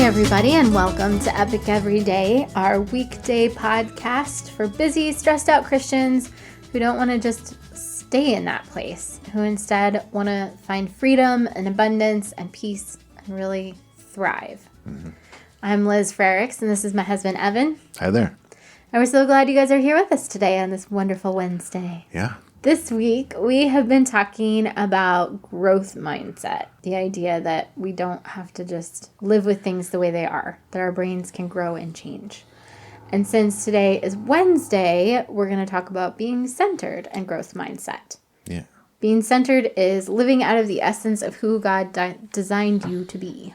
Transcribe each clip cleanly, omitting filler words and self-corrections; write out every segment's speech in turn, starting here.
everybody, and welcome to Epic Everyday, our weekday podcast for busy, stressed out Christians who don't want to just stay in that place, who instead want to find freedom and abundance and peace and really thrive. Mm-hmm. I'm Liz Frericks, and this is my husband, Evan. Hi there. And we're so glad you guys are here with us today on this wonderful Wednesday. Yeah. This week, we have been talking about growth mindset, the idea that we don't have to just live with things the way they are, that our brains can grow and change. And since today is Wednesday, we're going to talk about being centered and growth mindset. Yeah. Being centered is living out of the essence of who God designed you to be.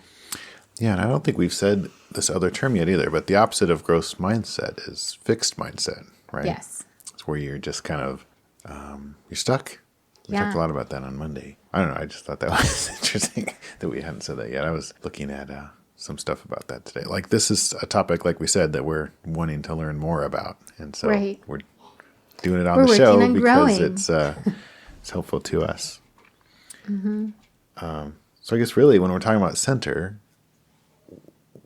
Yeah, and I don't think we've said this other term yet either, but the opposite of growth mindset is fixed mindset, right? Yes. It's where you're just kind of, you're stuck. We talked a lot about that on Monday. I don't know, I just thought that was interesting that we hadn't said that yet. I was looking at some stuff about that today. Like, this is a topic, like we said, that we're wanting to learn more about. And so we're doing it on the show because it's helpful to us. Mm-hmm. So I guess really when we're talking about center,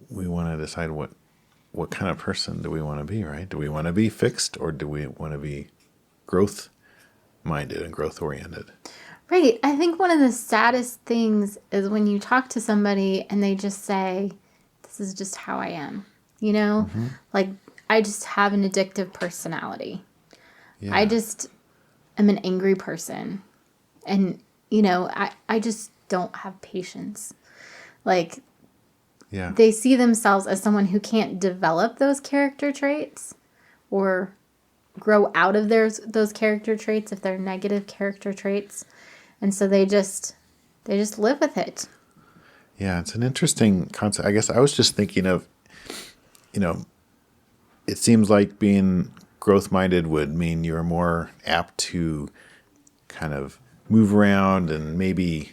we want to decide what kind of person do we want to be, right? Do we want to be fixed, or do we want to be growth-minded and growth-oriented? Right. I think one of the saddest things is when you talk to somebody and they just say, this is just how I am. You know? Mm-hmm. Like, I just have an addictive personality. Yeah. I just am an angry person. And, you know, I just don't have patience. Like, yeah. They see themselves as someone who can't develop those character traits or grow out of those character traits if they're negative character traits. And so they just live with it. Yeah, it's an interesting concept. I guess I was just thinking of, you know, it seems like being growth-minded would mean you're more apt to kind of move around and maybe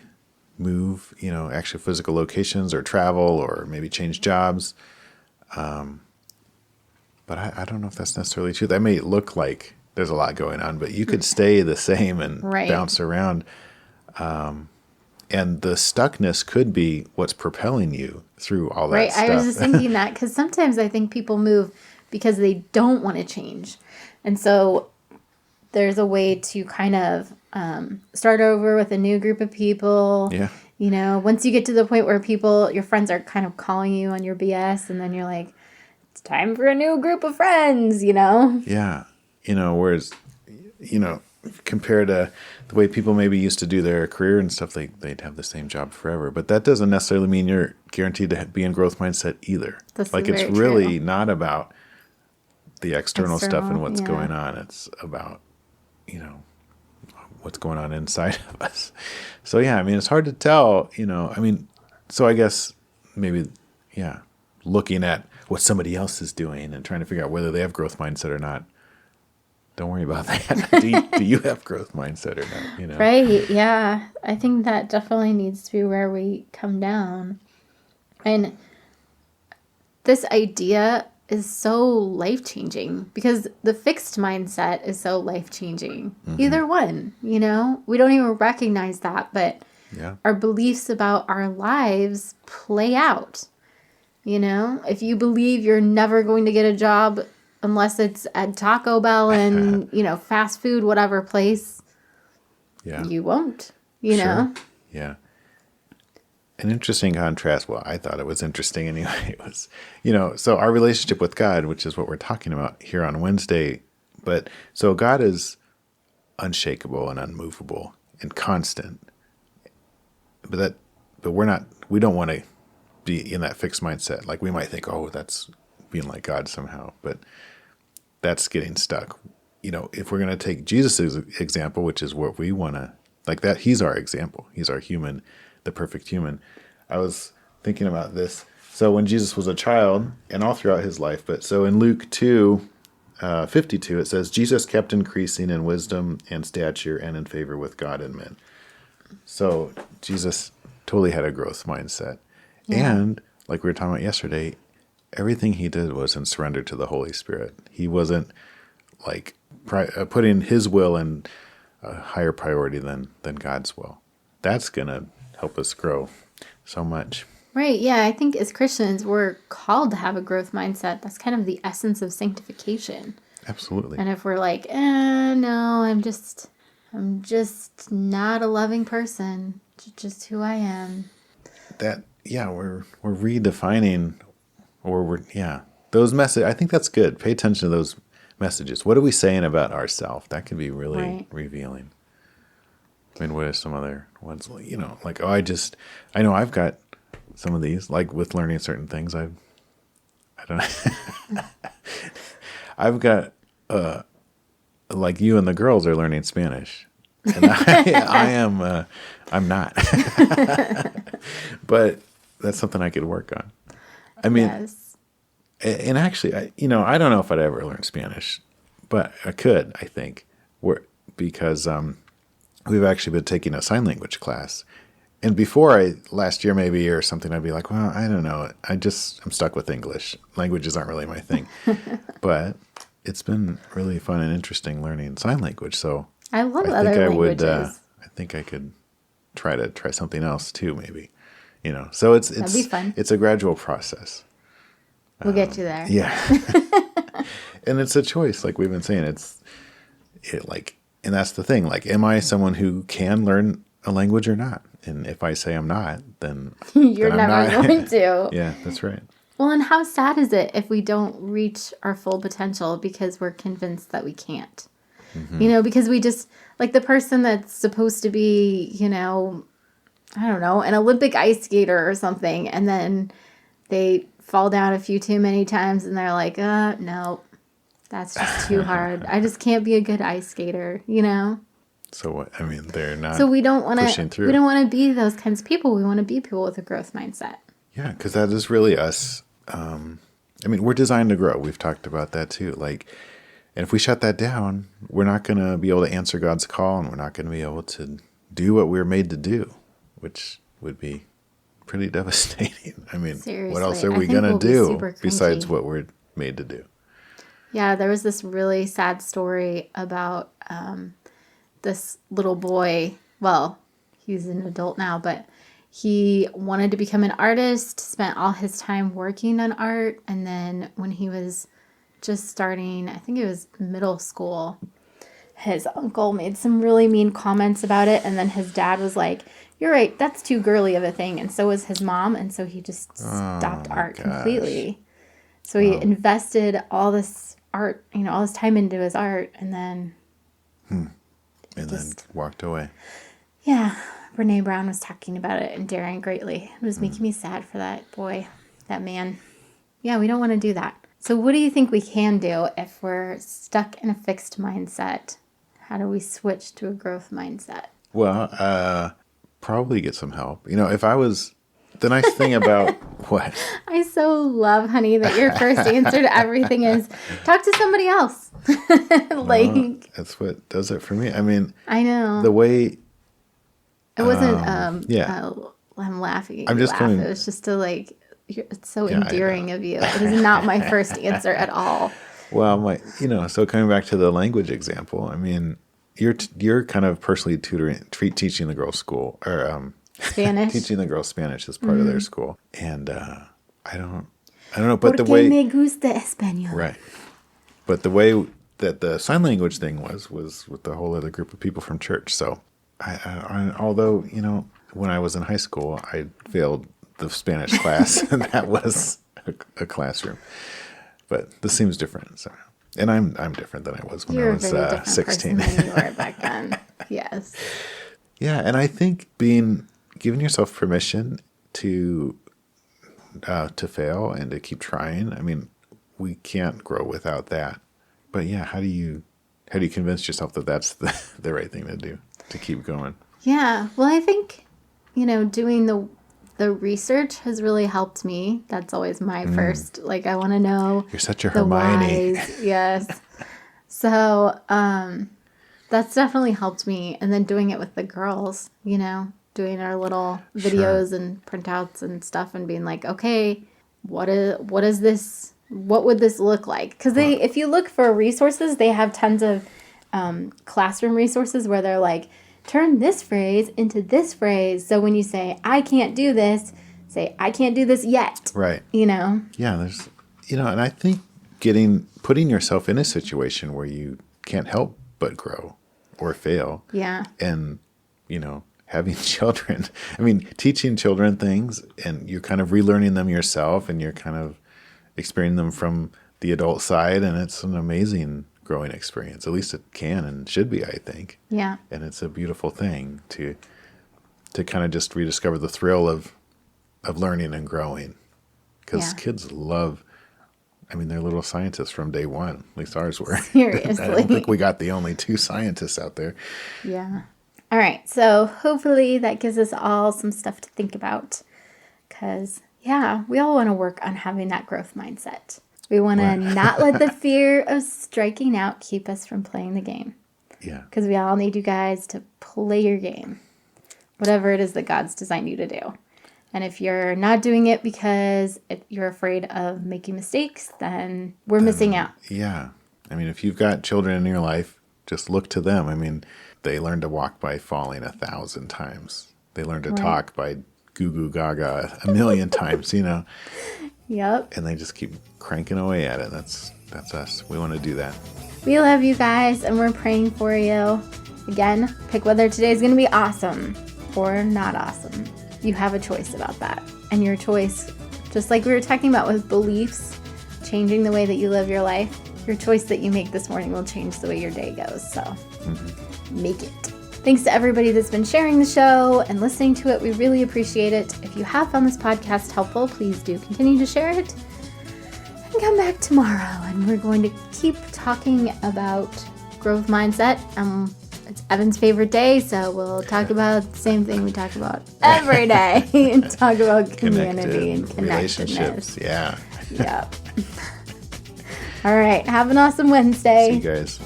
move, you know, actual physical locations or travel or maybe change jobs. But I don't know if that's necessarily true. That may look like there's a lot going on, but you could stay the same and bounce around. And the stuckness could be what's propelling you through all that stuff. Right. I was just thinking that because sometimes I think people move because they don't want to change. And so there's a way to kind of start over with a new group of people. Yeah. You know, once you get to the point where your friends are kind of calling you on your BS, and then you're like, it's time for a new group of friends, you know? Yeah. You know, whereas, you know, compared to the way people maybe used to do their career and stuff, they'd have the same job forever. But that doesn't necessarily mean you're guaranteed to be in growth mindset either. That's like, it's really not about the external stuff and what's going on. It's about, you know, what's going on inside of us. So, yeah, I mean, it's hard to tell, you know, I mean, so I guess maybe, yeah, looking at what somebody else is doing and trying to figure out whether they have growth mindset or not. Don't worry about that. Do you have growth mindset or not? You know? Right, yeah. I think that definitely needs to be where we come down. And this idea is so life-changing because the fixed mindset is so life-changing. Mm-hmm. Either one, you know? We don't even recognize that, but our beliefs about our lives play out. You know? If you believe you're never going to get a job unless it's at Taco Bell and, you know, fast food, whatever place, you won't, you know? Yeah. An interesting contrast. Well, I thought it was interesting anyway. It was, you know, so our relationship with God, which is what we're talking about here on Wednesday. But so God is unshakable and unmovable and constant. But we don't want to be in that fixed mindset. Like, we might think, oh, that's being like God somehow, but that's getting stuck. You know, if we're going to take Jesus' example, which is what we want to, like that, he's our example. He's our human, the perfect human. I was thinking about this. So when Jesus was a child and all throughout his life, but so in Luke 2:52, it says, Jesus kept increasing in wisdom and stature and in favor with God and men. So Jesus totally had a growth mindset. Yeah. And like we were talking about yesterday, everything he did was in surrender to the Holy Spirit. He wasn't like putting his will in a higher priority than God's will. That's going to help us grow so much. Right. Yeah. I think as Christians, we're called to have a growth mindset. That's kind of the essence of sanctification. Absolutely. And if we're like, no, I'm just not a loving person. Just who I am. That, yeah, we're redefining, or those messages. I think that's good. Pay attention to those messages. What are we saying about ourselves? That can be really Right. revealing. I mean, what are some other ones? Like, I know I've got some of these, like with learning certain things. I don't know. I've got, like you and the girls are learning Spanish. And I am, I'm not. But that's something I could work on. I mean, Yes. and actually, I don't know if I'd ever learn Spanish, but I could, I think, because we've actually been taking a sign language class. And before last year maybe or something, I'd be like, well, I don't know. I'm stuck with English. Languages aren't really my thing. But it's been really fun and interesting learning sign language. So I love I other think languages. I think I could try something else too, maybe. So That'd be fun. it's a gradual process. We'll get you there. Yeah. And it's a choice, like we've been saying. And that's the thing. Like, am I someone who can learn a language or not? And if I say I'm not, then You're then I'm never not. going to. Yeah, that's right. Well, and how sad is it if we don't reach our full potential because we're convinced that we can't? Because we just, like the person that's supposed to be, I don't know, an Olympic ice skater or something, and then they fall down a few too many times and they're like, no, that's just too hard. I just can't be a good ice skater, So what? I mean, they're not. So we don't want pushing to. through. We don't want to be those kinds of people. We want to be people with a growth mindset. Yeah, because that is really us. I mean, we're designed to grow. We've talked about that too. Like, and if we shut that down, we're not going to be able to answer God's call, and we're not going to be able to do what we're made to do, which would be pretty devastating. I mean, Seriously, what else are I we think going to we'll be do super besides cringy. what we're made to do? Yeah, there was this really sad story about this little boy. Well, he's an adult now, but he wanted to become an artist, spent all his time working on art, and then when he was just starting, I think it was middle school, his uncle made some really mean comments about it, and then his dad was like, "You're right, that's too girly of a thing," and so was his mom, and so he just stopped my art gosh. completely. So he invested all this art, all this time into his art, and then Then walked away. yeah, Brene Brown was talking about it and daring greatly. It was making me sad for that boy, that man. Yeah, we don't want to do that. So what do you think we can do if we're stuck in a fixed mindset? How do we switch to a growth mindset? Well, probably get some help. If I was, the nice thing about what? I so love, honey, that your first answer to everything is talk to somebody else. That's what does it for me. I mean, I know. the way It wasn't, yeah. I'm laughing at I'm you just laugh. coming- It was just to it's so Yeah, I endearing of you. It is not my first answer at all. Well, so coming back to the language example, I mean, you're kind of personally teaching the girls school or Spanish. teaching the girls Spanish as part of their school, and I don't know, but the Porque way me gusta español. right, but the way that the sign language thing was with the whole other group of people from church. So, although when I was in high school, I failed the Spanish class, and that was a classroom. But this seems different. So, and I'm different than I was when You're I a was very different 16. person than you were back then. Yes. Yeah, and I think giving yourself permission to fail and to keep trying. I mean, we can't grow without that. But yeah, how do you convince yourself that that's the right thing to do to keep going? Yeah. Well, I think, doing the research has really helped me. That's always my first, I want to know. You're such a the Hermione. whys. Yes. So, that's definitely helped me. And then doing it with the girls, doing our little videos and printouts and stuff and being like, okay, what is this? What would this look like? Because if you look for resources, they have tons of classroom resources where they're like, turn this phrase into this phrase. So when you say, I can't do this, say, I can't do this yet. Right. You know? Yeah, there's, and I think putting yourself in a situation where you can't help but grow or fail. Yeah. And, having children, teaching children things, and you're kind of relearning them yourself, and you're kind of experiencing them from the adult side, and it's an amazing growing experience. At least it can and should be, I think. Yeah. And it's a beautiful thing to kind of just rediscover the thrill of learning and growing. Because kids love, they're little scientists from day one. At least ours were. Seriously. I don't think we got the only 2 scientists out there. Yeah. All right. So hopefully that gives us all some stuff to think about. Because, we all want to work on having that growth mindset. We want to not let the fear of striking out keep us from playing the game. Yeah. Because we all need you guys to play your game. Whatever it is that God's designed you to do. And if you're not doing it because you're afraid of making mistakes, then we're missing out. Yeah. If you've got children in your life, just look to them. They learn to walk by falling 1,000 times. They learn to talk by goo goo gaga 1,000,000 times, Yep. And they just keep cranking away at it. That's us. We want to do that. We love you guys, and we're praying for you. Again, pick whether today's going to be awesome or not awesome. You have a choice about that. And your choice, just like we were talking about with beliefs, changing the way that you live your life, your choice that you make this morning will change the way your day goes. So make it. Thanks to everybody that's been sharing the show and listening to it. We really appreciate it. If you have found this podcast helpful, please do continue to share it. And come back tomorrow, and we're going to keep talking about growth mindset. It's Evan's favorite day, so we'll talk about the same thing we talk about every day. And talk about community and relationships. connectedness. Yeah. All right. Have an awesome Wednesday. See you guys.